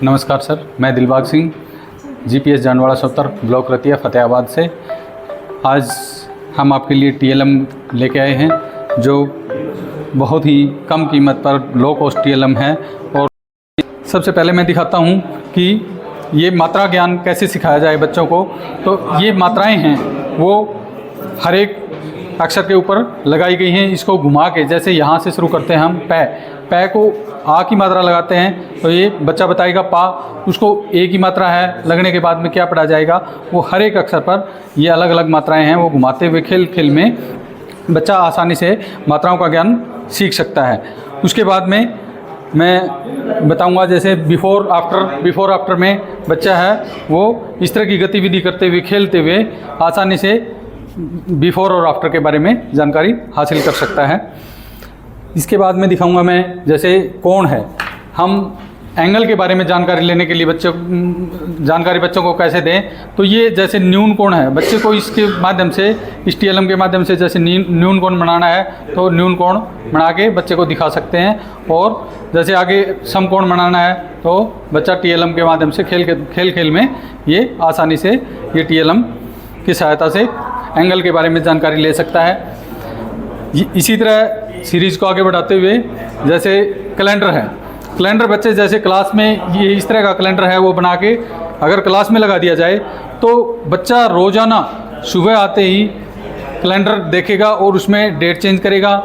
नमस्कार सर, मैं दिलबाग सिंह जीपीएस जानवाड़ा सत्तर ब्लॉक रतिया फतेहाबाद से। आज हम आपके लिए टीएलएम लेके आए हैं जो बहुत ही कम कीमत पर लो कॉस्ट टीएलएम है। और सबसे पहले मैं दिखाता हूं कि ये मात्रा ज्ञान कैसे सिखाया जाए बच्चों को। तो ये मात्राएं हैं वो हर एक अक्षर के ऊपर लगाई गई हैं। इसको घुमा के, जैसे यहाँ से शुरू करते हैं हम पै को आ की मात्रा लगाते हैं तो ये बच्चा बताएगा पा, उसको ए की मात्रा है, लगने के बाद में क्या पढ़ा जाएगा। वो हर एक अक्षर पर ये अलग अलग मात्राएं हैं, वो घुमाते हुए खेल खेल में बच्चा आसानी से मात्राओं का ज्ञान सीख सकता है। उसके बाद में मैं बताऊंगा जैसे बिफोर आफ्टर में बच्चा है वो इस तरह की गतिविधि करते हुए खेलते हुए आसानी से बिफोर और आफ्टर के बारे में जानकारी हासिल कर सकता है। इसके बाद में दिखाऊंगा मैं जैसे कोण है, हम एंगल के बारे में जानकारी लेने के लिए बच्चों को कैसे दें। तो ये जैसे न्यून कोण है, बच्चे को इसके माध्यम से, इस टीएलएम के माध्यम से जैसे न्यून कोण बनाना है तो न्यून कोण बना के बच्चे को दिखा सकते हैं। और जैसे आगे सम कोण बनाना है तो बच्चा टीएलएम के माध्यम से खेल खेल में ये आसानी से ये टीएलएम की सहायता से एंगल के बारे में जानकारी ले सकता है। इसी तरह सीरीज़ को आगे बढ़ाते हुए जैसे कैलेंडर है, कैलेंडर बच्चे जैसे क्लास में ये इस तरह का कैलेंडर है वो बना के अगर क्लास में लगा दिया जाए तो बच्चा रोज़ाना सुबह आते ही कैलेंडर देखेगा और उसमें डेट चेंज करेगा,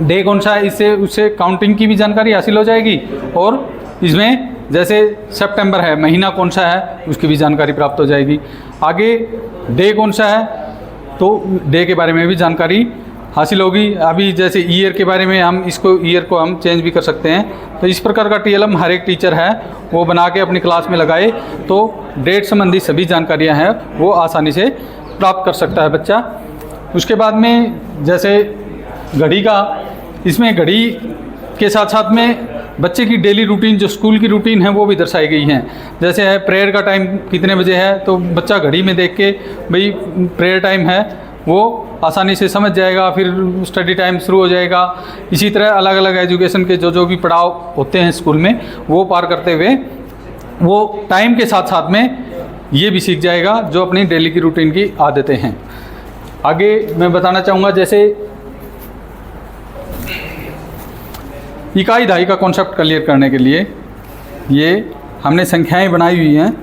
डे कौन सा है, इससे उससे काउंटिंग की भी जानकारी हासिल हो जाएगी। और इसमें जैसे सितंबर है, महीना कौन सा है उसकी भी जानकारी प्राप्त हो जाएगी। आगे डे कौन सा है तो डे के बारे में भी जानकारी हासिल होगी। अभी जैसे ईयर के बारे में हम ईयर को हम चेंज भी कर सकते हैं। तो इस प्रकार का टीएलएम हर एक टीचर है वो बना के अपनी क्लास में लगाए तो डेट संबंधी सभी जानकारियां हैं वो आसानी से प्राप्त कर सकता है बच्चा। उसके बाद में जैसे घड़ी का, इसमें घड़ी के साथ साथ में बच्चे की डेली रूटीन जो स्कूल की रूटीन है वो भी दर्शाई गई हैं। जैसे है प्रेयर का टाइम कितने बजे है तो बच्चा घड़ी में देख के भाई प्रेयर टाइम है वो आसानी से समझ जाएगा, फिर स्टडी टाइम शुरू हो जाएगा। इसी तरह अलग अलग एजुकेशन के जो भी पड़ाव होते हैं स्कूल में वो पार करते हुए वो टाइम के साथ साथ में ये भी सीख जाएगा जो अपनी डेली की रूटीन की आदतें हैं। आगे मैं बताना चाहूँगा जैसे इकाई दहाई का कॉन्सेप्ट क्लियर करने के लिए ये हमने संख्याएं बनाई हुई हैं।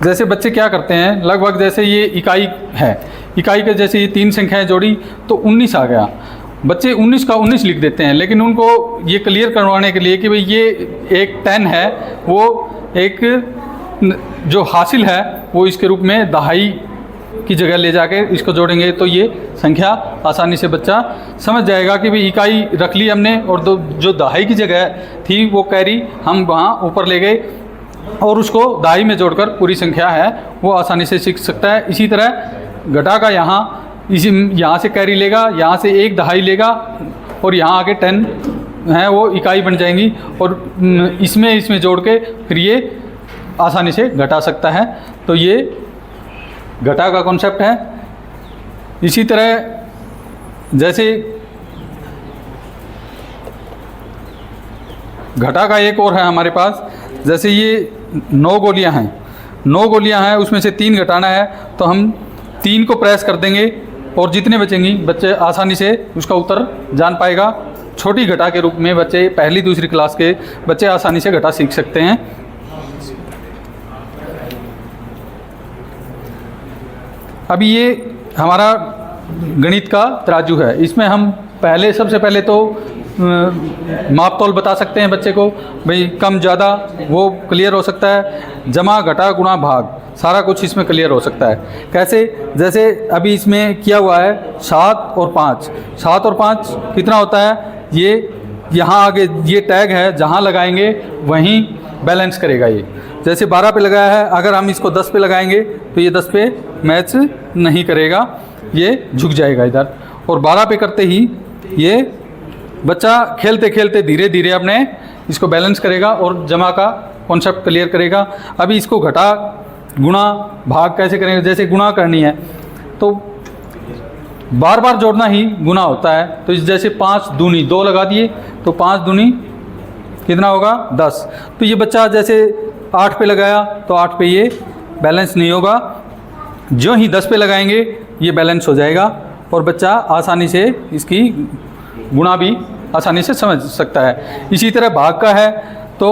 जैसे बच्चे क्या करते हैं, लगभग जैसे ये इकाई है, इकाई के जैसे ये 3 संख्याएं जोड़ी तो 19 आ गया, बच्चे 19 का 19 लिख देते हैं। लेकिन उनको ये क्लियर करवाने के लिए कि भाई ये एक 10 है, वो एक जो हासिल है वो इसके रूप में दहाई की जगह ले जाके इसको जोड़ेंगे तो ये संख्या आसानी से बच्चा समझ जाएगा कि भाई इकाई रख ली हमने और जो दहाई की जगह थी वो कैरी हम वहाँ ऊपर ले गए और उसको दहाई में जोड़कर पूरी संख्या है वो आसानी से सीख सकता है। इसी तरह घटा का यहाँ से कैरी लेगा, यहाँ से एक दहाई लेगा और यहाँ आगे 10 है वो इकाई बन जाएंगी और इसमें जोड़ के फिर ये आसानी से घटा सकता है। तो ये घटा का कॉन्सेप्ट है। इसी तरह जैसे घटा का एक और है हमारे पास, जैसे ये 9 गोलियां हैं उसमें से 3 घटाना है तो हम 3 को प्रेस कर देंगे और जितने बचेंगी बच्चे आसानी से उसका उत्तर जान पाएगा। छोटी घटा के रूप में बच्चे पहली दूसरी क्लास के बच्चे आसानी से घटा सीख सकते हैं। अभी ये हमारा गणित का तराजू है, इसमें हम सबसे पहले तो माप तोल बता सकते हैं बच्चे को, भाई कम ज़्यादा वो क्लियर हो सकता है, जमा घटा गुणा भाग सारा कुछ इसमें क्लियर हो सकता है। कैसे, जैसे अभी इसमें किया हुआ है 7 और 5 कितना होता है, ये यहाँ आगे ये टैग है जहाँ लगाएंगे वहीं बैलेंस करेगा। ये जैसे 12 पे लगाया है, अगर हम इसको 10 पे लगाएंगे तो ये 10 पे मैच नहीं करेगा, ये झुक जाएगा इधर। और 12 पे करते ही ये बच्चा खेलते खेलते धीरे धीरे अपने इसको बैलेंस करेगा और जमा का कॉन्सेप्ट क्लियर करेगा। अभी इसको घटा गुणा भाग कैसे करेंगे, जैसे गुणा करनी है तो बार बार जोड़ना ही गुना होता है। तो इस जैसे 5 दूनी 2 लगा दिए तो 5 दूनी कितना होगा 10। तो ये बच्चा जैसे 8 पे लगाया तो 8 पे ये बैलेंस नहीं होगा, जो ही 10 पे लगाएंगे ये बैलेंस हो जाएगा और बच्चा आसानी से इसकी गुणा भी आसानी से समझ सकता है। इसी तरह भाग का है तो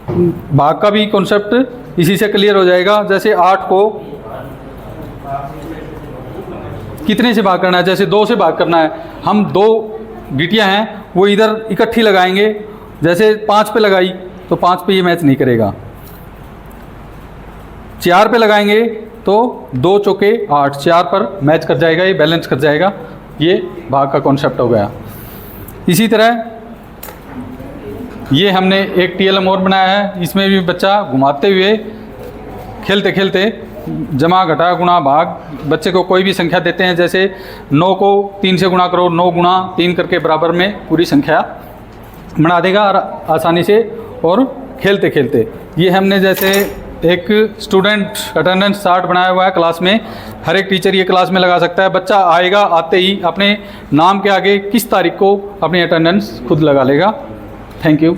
भाग का भी कॉन्सेप्ट इसी से क्लियर हो जाएगा। जैसे 8 को कितने से भाग करना है, जैसे 2 से भाग करना है, हम 2 गिटियाँ हैं वो इधर इकट्ठी लगाएंगे, जैसे 5 पे लगाई तो 5 पे ये मैच नहीं करेगा, 4 पे लगाएंगे तो 2 चौके 8, 4 पर मैच कर जाएगा, ये बैलेंस कर जाएगा। ये भाग का कॉन्सेप्ट हो गया। इसी तरह ये हमने एक TLM और बनाया है, इसमें भी बच्चा घुमाते हुए खेलते खेलते जमा घटा गुणा भाग, बच्चे को कोई भी संख्या देते हैं, जैसे 9 को 3 से गुणा करो, 9 गुणा 3 करके बराबर में पूरी संख्या बना देगा और आसानी से, और खेलते खेलते। ये हमने जैसे एक स्टूडेंट अटेंडेंस चार्ट बनाया हुआ है क्लास में, हर एक टीचर ये क्लास में लगा सकता है। बच्चा आएगा, आते ही अपने नाम के आगे किस तारीख को अपनी अटेंडेंस खुद लगा लेगा। Thank you.